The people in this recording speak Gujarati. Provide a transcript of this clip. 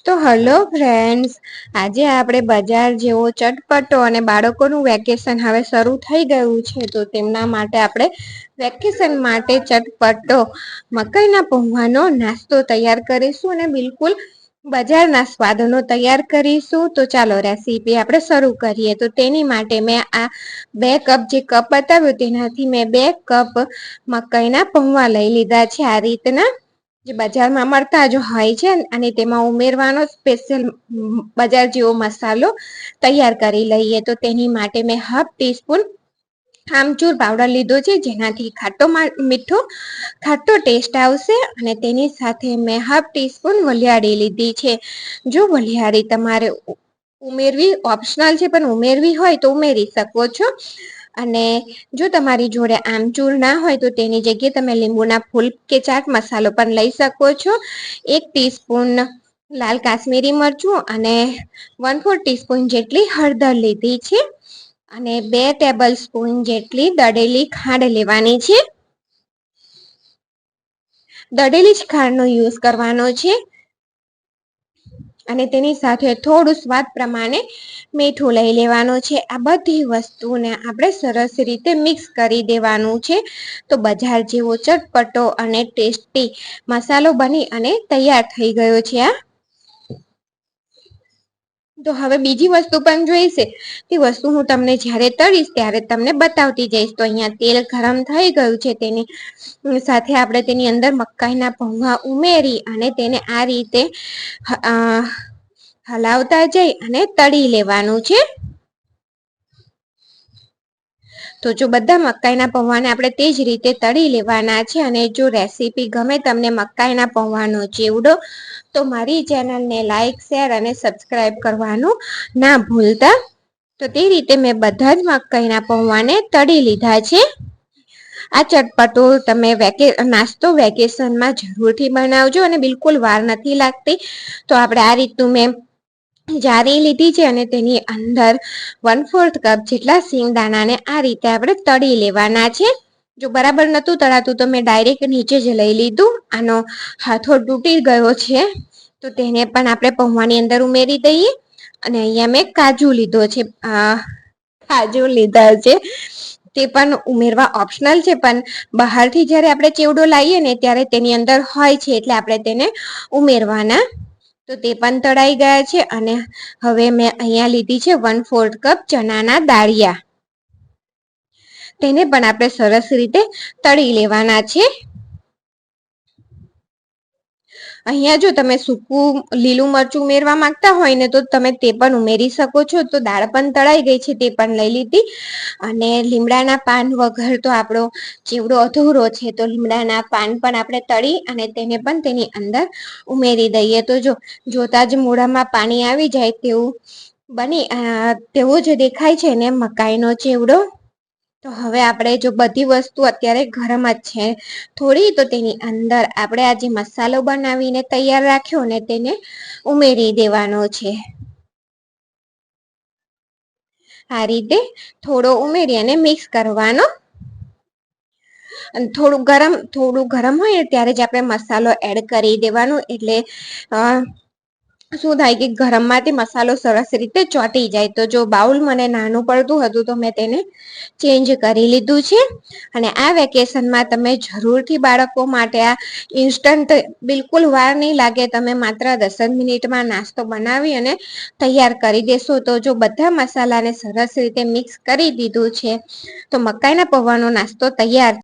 તો હલો ફ્રેન્ડ્સ, આજે આપણે બજાર જેવો ચટપટો અને બાળકોનું વેકેશન હવે શરૂ થઈ ગયું છે, તો તેમના માટે આપણે વેકેશન માટે ચટપટો મકાઈના પૌવાનો નાસ્તો તૈયાર કરીશું અને બિલકુલ બજારના સ્વાદનો તૈયાર કરીશું. તો ચાલો રેસીપી આપણે શરૂ કરીએ. તો તેની માટે મેં આ 2 કપ જે કપ બતાવ્યો તેનાથી મેં 2 કપ મકાઈના પૌવા લઈ લીધા છે. આ રીતના જે બજારમાં મળતા જ હોય છે અને તેમાં ઉમેરવાનો સ્પેશિયલ બજાર જેવો મસાલો તૈયાર કરી લઈએ. તો તેની માટે મેં હાફ ટીસ્પૂન આમચૂર પાવડર લીધો છે, જેનાથી મીઠો ખાટો ટેસ્ટ આવશે. અને તેની સાથે મેં હાફ ટીસ્પૂન વલિયાળી લીધી છે. જો વલિયાળી તમારે ઉમેરવી ઓપ્શનલ છે, પણ ઉમેરવી હોય તો ઉમેરી શકો છો. અને જો તમારી જોડે આમચૂર ના હોય તો તેની જગ્યાએ તમે લીંબુના ફૂલ કે ચાટ મસાલો પણ લઈ શકો છો. 1 ટીસ્પૂન લાલ કાશ્મીરી મરચું અને 1/4 ટીસ્પૂન જેટલી હળદર લીધી છે. અને 2 ટેબલ સ્પૂન જેટલી દળેલી ખાંડ લેવાની છે. દળેલી જ ખાંડનો યુઝ કરવાનો છે. અને તેની સાથે થોડું સ્વાદ પ્રમાણે મીઠું લઈ લેવાનું છે. આ બધી વસ્તુને આપણે સરસ રીતે મિક્સ કરી દેવાનું છે. તો બજાર જેવો ચટપટો અને ટેસ્ટી મસાલો બની અને તૈયાર થઈ ગયો છે. તો હવે બીજી વસ્તુ પણ જોઈશે. તે વસ્તુ હું તમને જ્યારે તળીશ ત્યારે તમને બતાવતી જઈશ. તો અહીંયા તેલ ગરમ થઈ ગયું છે. તેની સાથે આપણે તેની અંદર મકાઈના પૌવા ઉમેરી અને તેને આ રીતે હલાવતા જઈ અને તળી લેવાનું છે. તો જો બધા મકાઈના પૌવાને આપણે તે જ રીતે તળી લેવાના છે. અને જો રેસીપી ગમે તમને મકાઈના પૌવાનો ચેવડો, તો મારી ચેનલને લાઈક, શેર અને સબસ્ક્રાઈબ કરવાનું ના ભૂલતા. તો તે રીતે મેં બધા જ મકાઈના પૌવાને તળી લીધા છે. આ ચટપટો તમે નાસ્તો વેકેશનમાં જરૂરથી બનાવજો અને બિલકુલ વાર નથી લાગતી. તો આપણે આ રીતનું મેં જારી લીધી છે અને તેની અંદર 1/4 કપ જેટલા સિંગદાણાને આ રીતે આપણે તળી લેવાના છે. જો બરાબર નતું તળાતું તો મેં ડાયરેક્ટ નીચે જ લઈ લીધું. આનો હાથો તૂટી ગયો છે, તો તેને પણ આપણે પૌવાની અંદર ઉમેરી દઈએ. અને અહીંયા મેં કાજુ લીધા છે. તે પણ ઉમેરવા ઓપ્શનલ છે, પણ બહારથી જ્યારે આપણે ચેવડો લાવીએ ને ત્યારે તેની અંદર હોય છે, એટલે આપણે તેને ઉમેરવાના. તો તે પણ તળાઈ ગયા છે. અને હવે મેં અહીંયા લીધી છે 1/4 કપ ચણાના દાળિયા. તેને પણ આપણે સરસ રીતે તળી લેવાના છે. અહીંયા જો તમે સૂકું લીલું મરચું ઉમેરવા માંગતા હોય ને તો તમે તે પણ ઉમેરી શકો છો. તો દાળ પણ તળાઈ ગઈ છે, તે પણ લઈ લીધી. અને લીમડાના પાન વગર તો આપણો ચેવડો અધૂરો છે. તો લીમડાના પાન પણ આપણે તળી અને તેને પણ તેની અંદર ઉમેરી દઈએ. તો જોતા જ મોઢામાં પાણી આવી જાય તેવો જ દેખાય છે ને મકાઈનો ચેવડો. તો હવે આપણે જો બધી વસ્તુ અત્યારે ગરમ જ છે થોડી, તો તેની અંદર આપણે આ જે મસાલો બનાવીને તૈયાર રાખ્યો ને તેને ઉમેરી દેવાનો છે. આ રીતે થોડો ઉમેરી અને મિક્સ કરવાનો. થોડું ગરમ હોય ને ત્યારે જ આપણે મસાલો એડ કરી દેવાનો. એટલે શું થાય કે ગરમમાંથી મસાલો સરસ રીતે ચોંટી જાય. તો જો બાઉલ મને નાનું પડતું હતું તો મેં તેને ચેન્જ કરી લીધું છે. અને આ વેકેશનમાં તમે જરૂરથી બાળકો માટે આ ઇન્સ્ટન્ટ બિલકુલ વાર નહીં લાગે. તમે માત્ર 10 જ મિનિટમાં નાસ્તો બનાવી અને તૈયાર કરી દેશો. તો જો બધા મસાલાને સરસ રીતે મિક્સ કરી દીધું છે, તો મકાઈના પૌવાનો નાસ્તો તૈયાર